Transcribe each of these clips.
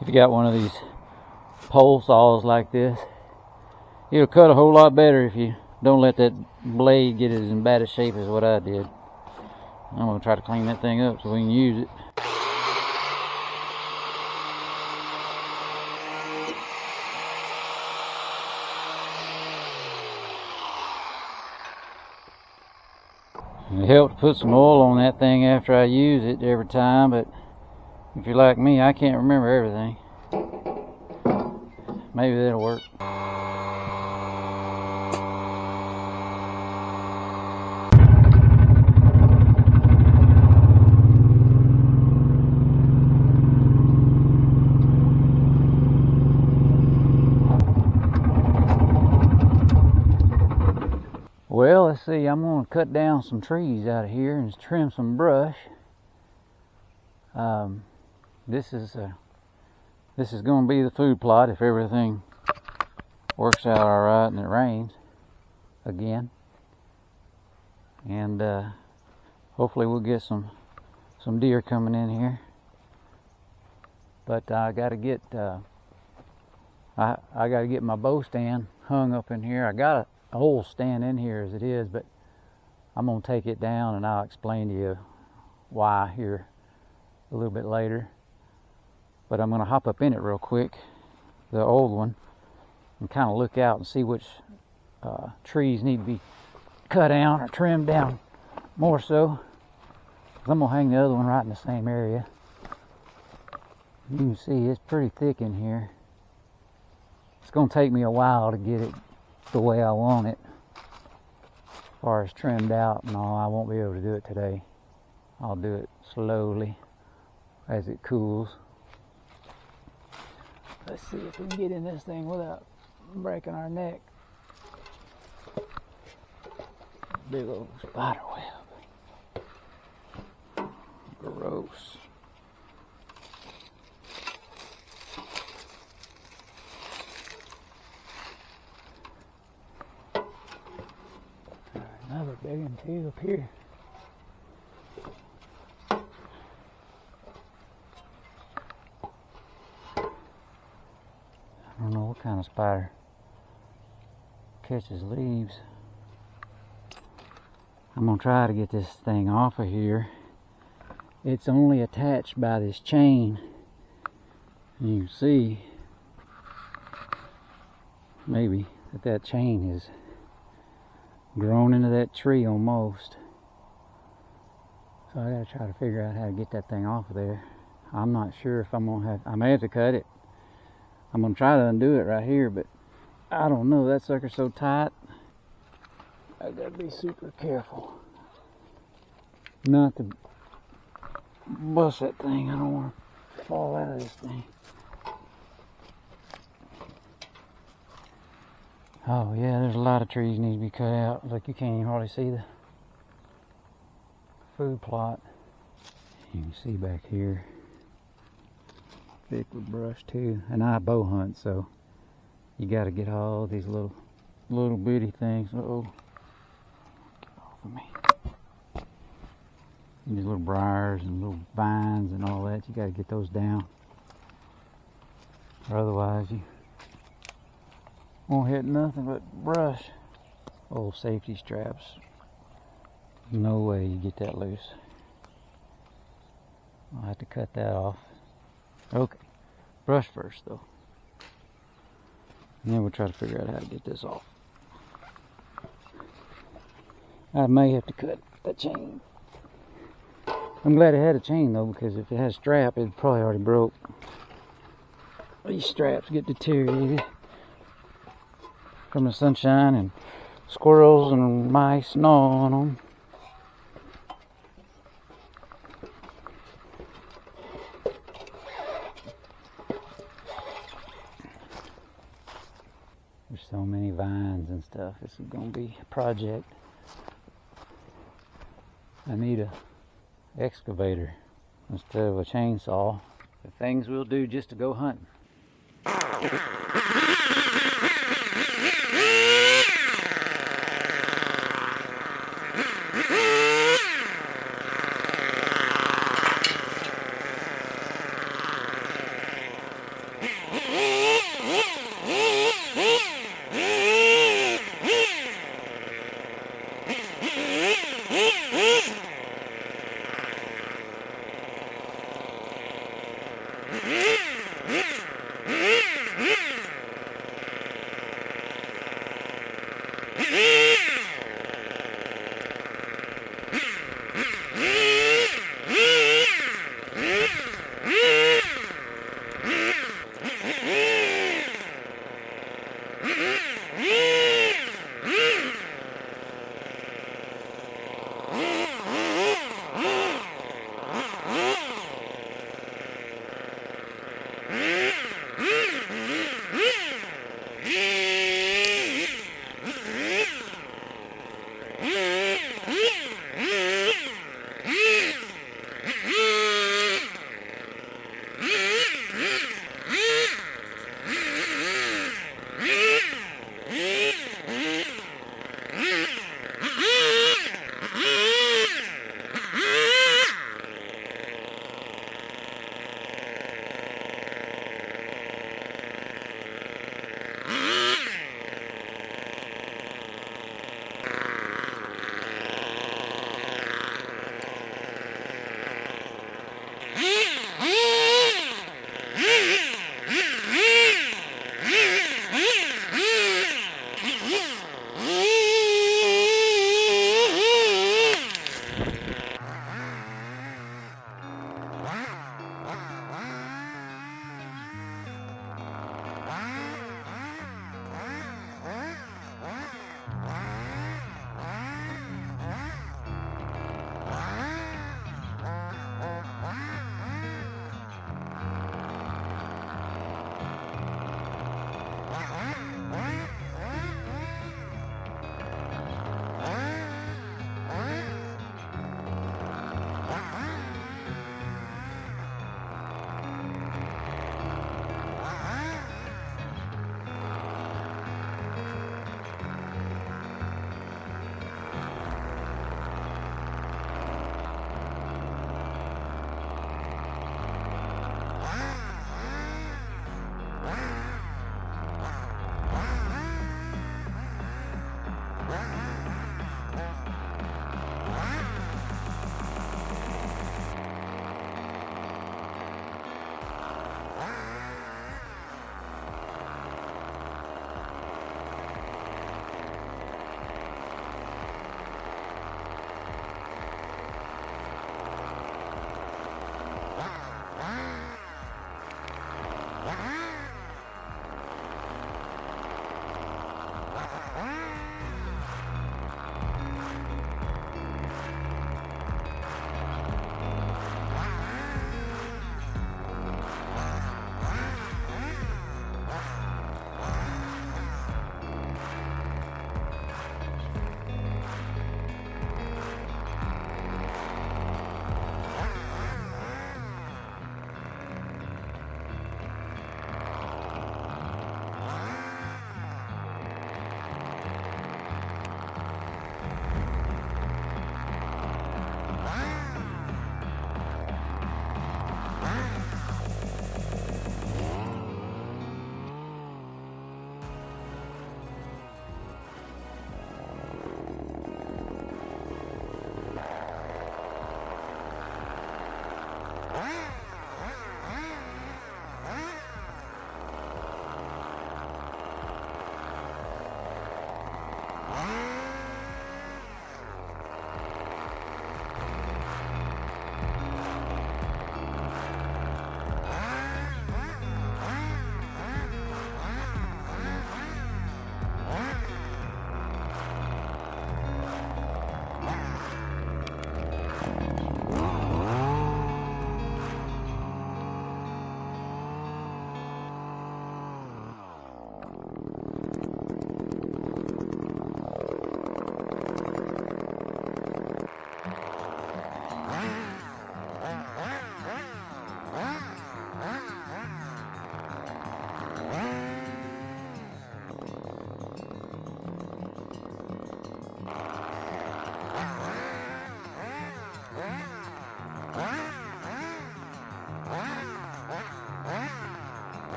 If you got one of these pole saws like this, it'll cut a whole lot better if you don't let that blade get as bad a shape as what I did. I'm going to try to clean that thing up so we can use it. It helped to put some oil on that thing after I use it every time, but if you're like me, I can't remember everything. Maybe that'll work. Well, let's see, I'm going to cut down some trees out of here and trim some brush. This is going to be the food plot if everything works out all right and it rains again. And hopefully we'll get some deer coming in here. But I got to get I got to get my bow stand hung up in here. I got a whole stand in here as it is, but I'm going to take it down and I'll explain to you why here a little bit later. But I'm going to hop up in it real quick, the old one, and kind of look out and see which trees need to be cut down or trimmed down more so. 'Cause I'm going to hang the other one right in the same area. You can see it's pretty thick in here. It's going to take me a while to get it the way I want it. As far as trimmed out and all, I won't be able to do it today. I'll do it slowly as it cools. Let's see if we can get in this thing without breaking our neck. Big old spider web. Gross. Another big one too up here. I don't know what kind of spider catches leaves. I'm going to try to get this thing off of here. It's only attached by this chain. You can see maybe that chain is grown into that tree almost. So I gotta try to figure out how to get that thing off of there. I'm not sure if I'm gonna have, I may have to cut it. I'm gonna try to undo it right here, but I don't know, that sucker's so tight. I gotta be super careful not to bust that thing. I don't want to fall out of this thing. Oh yeah, there's a lot of trees need to be cut out. Like you can't even hardly see the food plot. You can see back here, thick with brush too. And I bow hunt, so you got to get all these little bitty things. Uh-oh, get off of me. And these little briars and little vines and all that. You got to get those down, or otherwise you won't hit nothing but brush. Old safety straps. No way you get that loose. I'll have to cut that off. Okay, brush first though. And then we'll try to figure out how to get this off. I may have to cut the chain. I'm glad it had a chain though, because if it had a strap, it probably already broke. These straps get deteriorated from the sunshine and squirrels and mice gnawing on them. There's so many vines and stuff. This is going to be a project. I need a excavator instead of a chainsaw. The things we'll do just to go hunting.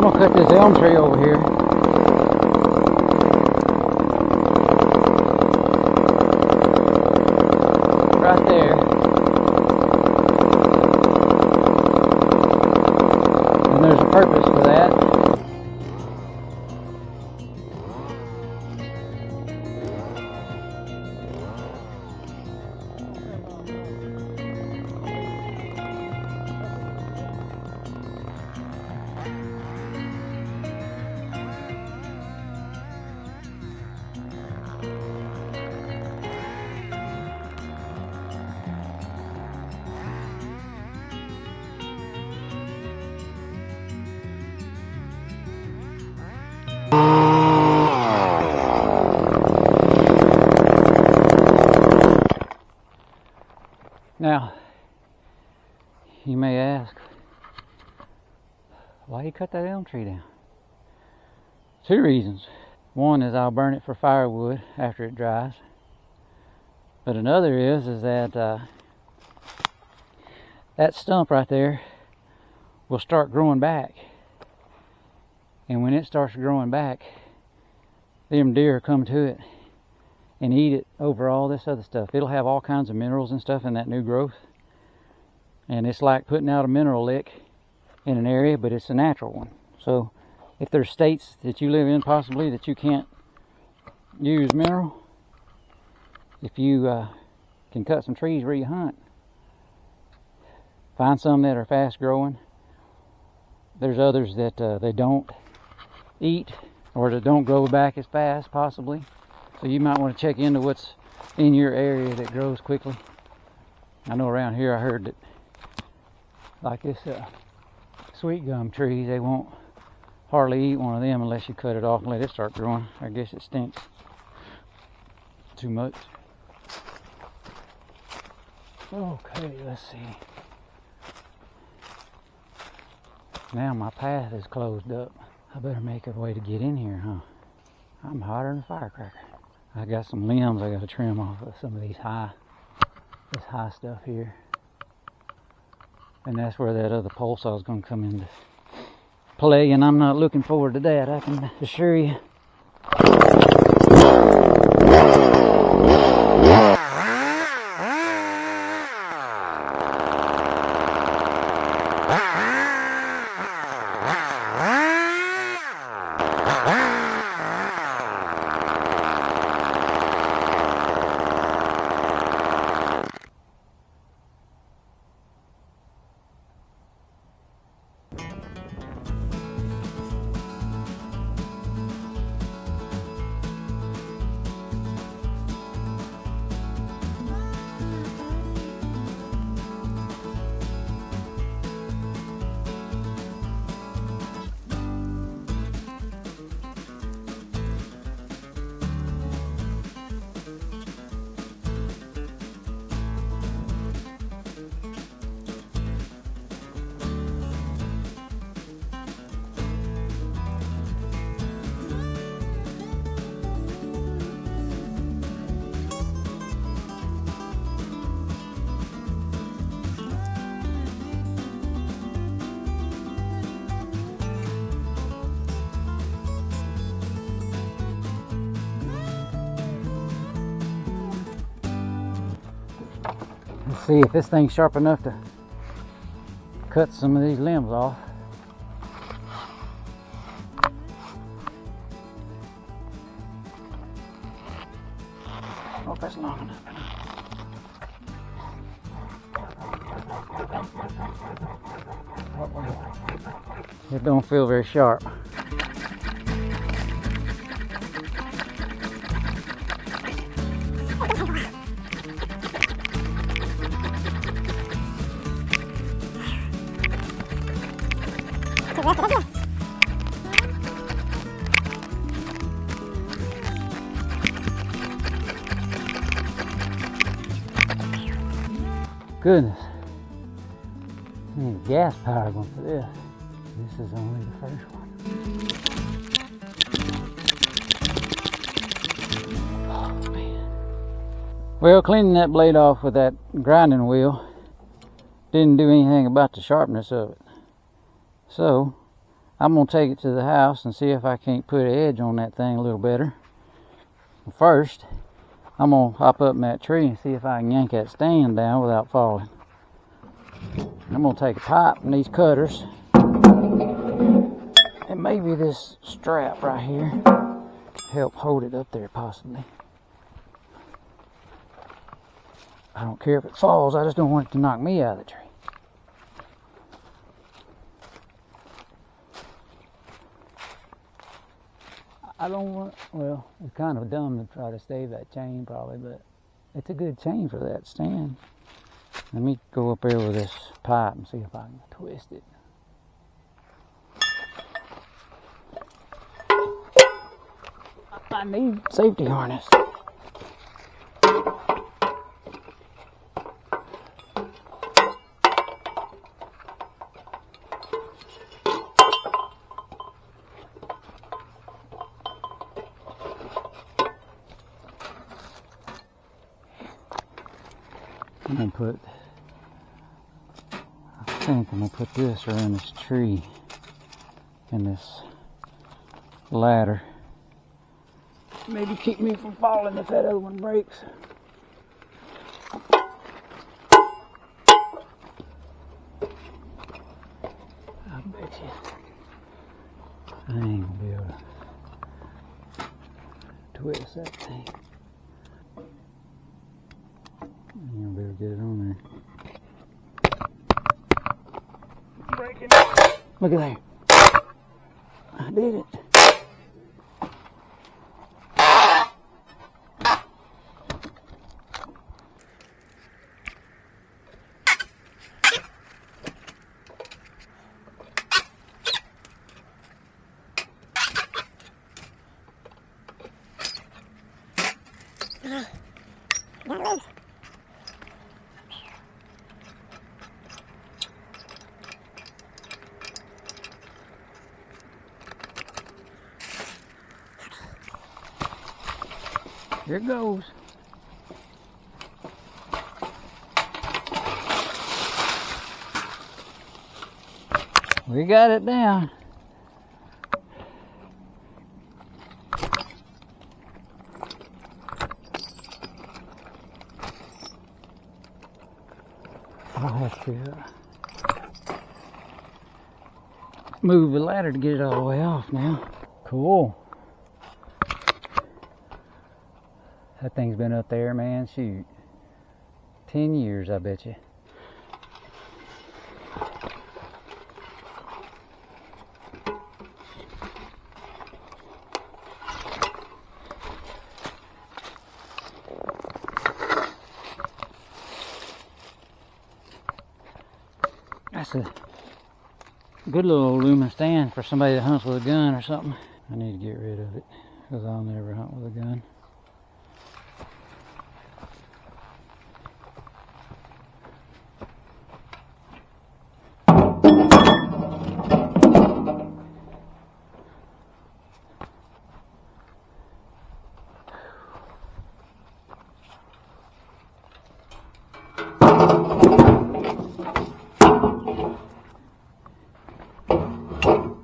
gonna cut this elm tree over here. Right there. And there's a purpose for that. Now, you may ask, why you cut that elm tree down? Two reasons. One is I'll burn it for firewood after it dries. But another is that that stump right there will start growing back. And when it starts growing back, them deer come to it and eat it over all this other stuff. It'll have all kinds of minerals and stuff in that new growth. And it's like putting out a mineral lick in an area, but it's a natural one. So if there's states that you live in possibly that you can't use mineral, if you can cut some trees where you hunt, find some that are fast growing. There's others that they don't eat or that don't grow back as fast possibly. So you might want to check into what's in your area that grows quickly. I know around here I heard that like this sweet gum tree, they won't hardly eat one of them unless you cut it off and let it start growing. I guess it stinks too much. Okay, let's see. Now my path is closed up. I better make a way to get in here, huh? I'm hotter than a firecracker. I got some limbs I got to trim off of some of this high stuff here. And that's where that other pole saw is going to come into play, and I'm not looking forward to that, I can assure you. Let's see if this thing's sharp enough to cut some of these limbs off. I hope that's long enough. It don't feel very sharp. Goodness, I need gas power going for this. This is only the first one. Oh man. Well, cleaning that blade off with that grinding wheel didn't do anything about the sharpness of it. So I'm going to take it to the house and see if I can't put an edge on that thing a little better. First, I'm going to hop up in that tree and see if I can yank that stand down without falling. I'm going to take a pipe and these cutters, and maybe this strap right here, help hold it up there possibly. I don't care if it falls, I just don't want it to knock me out of the tree. I don't want, well, it's kind of dumb to try to stave that chain probably, but it's a good chain for that stand. Let me go up there with this pipe and see if I can twist it. I need safety harness. I'm gonna put, I think I'm gonna put this around this tree and this ladder. Maybe keep me from falling if that other one breaks. I bet you I ain't gonna be able to twist that thing. I ain't gonna be able to get it on there. Breaking it. Look at that. I did it. Here it goes. We got it down. I'll have to move the ladder to get it all the way off now. Cool. That thing's been up there, man, shoot, 10 years, I bet you. That's a good little aluminum stand for somebody that hunts with a gun or something. I need to get rid of it because I'll never hunt with a gun.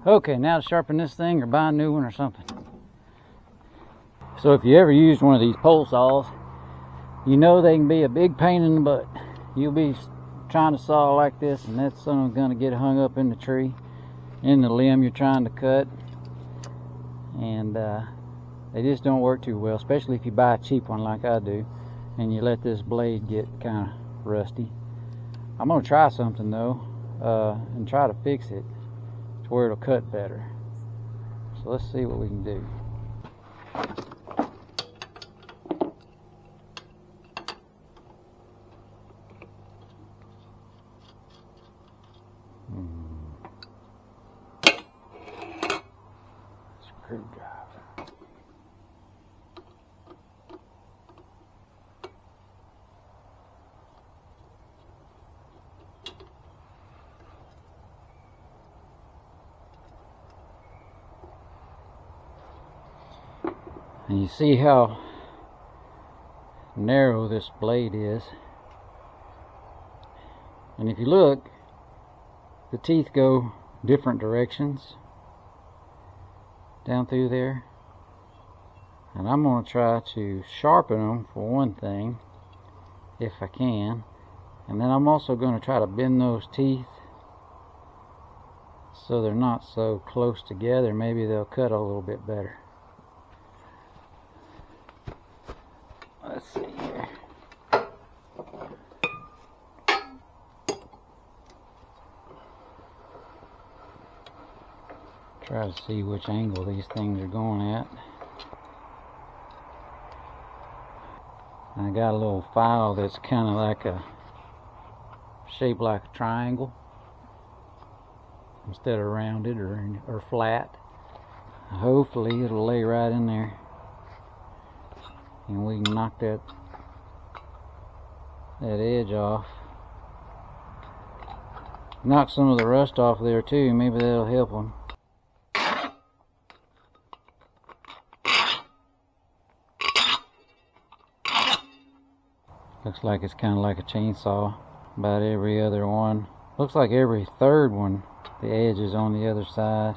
Okay, now to sharpen this thing or buy a new one or something. So if you ever used one of these pole saws, you know they can be a big pain in the butt. You'll be trying to saw like this and that son's gonna get hung up in the tree, in the limb you're trying to cut. And they just don't work too well, especially if you buy a cheap one like I do and you let this blade get kind of rusty. I'm gonna try something though and try to fix it to where it'll cut better. So let's see what we can do. Screwdriver. And you see how narrow this blade is. And if you look, the teeth go different directions. down through there. And I'm going to try to sharpen them for one thing, if I can. And then I'm also going to try to bend those teeth so they're not so close together. Maybe they'll cut a little bit better. Let's see here. Try to see which angle these things are going at. I got a little file that's kind of like a shaped like a triangle instead of rounded or flat. Hopefully it'll lay right in there and we can knock that edge off. Knock some of the rust off there too, maybe that'll help them. Looks like it's kind of like a chainsaw. About every other one. Looks like every third one, the edge is on the other side.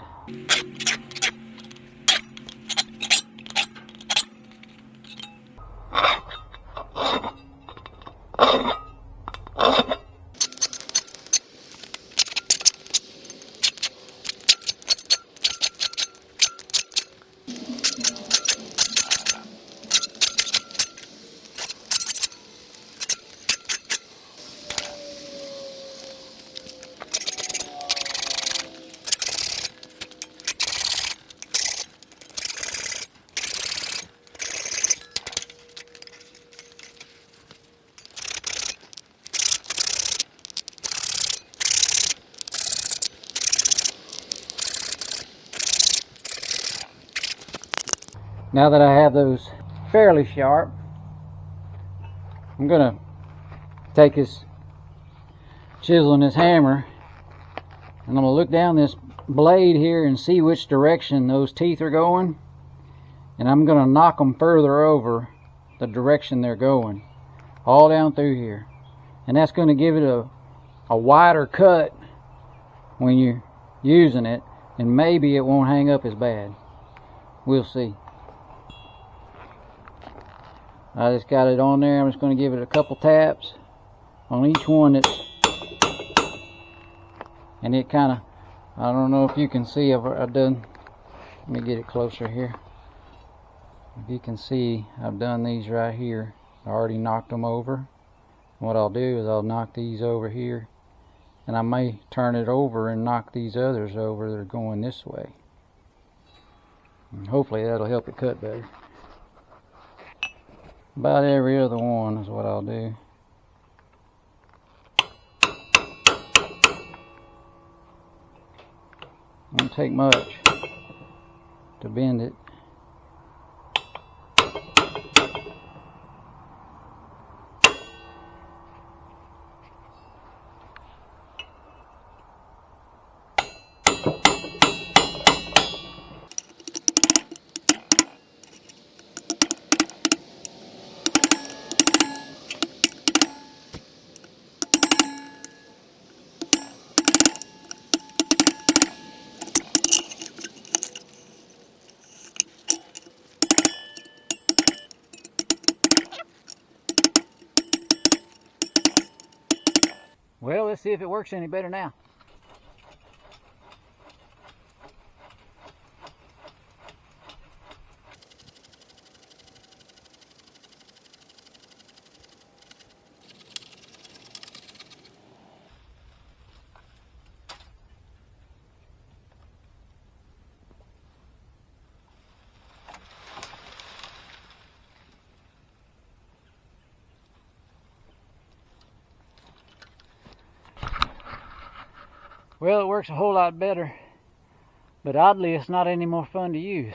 Now that I have those fairly sharp, I'm gonna take this chisel and this hammer and I'm gonna look down this blade here and see which direction those teeth are going, and I'm gonna knock them further over the direction they're going, all down through here, and that's gonna give it a wider cut when you're using it, and maybe it won't hang up as bad. We'll see. I just got it on there. I'm just going to give it a couple taps on each one. And it kind of, I don't know if you can see, I've done, let me get it closer here. If you can see, I've done these right here. I already knocked them over. What I'll do is I'll knock these over here, and I may turn it over and knock these others over that are going this way. And hopefully that'll help it cut better. About every other one is what I'll do. Won't take much to bend it. Well, let's see if it works any better now. Well, it works a whole lot better, but oddly it's not any more fun to use.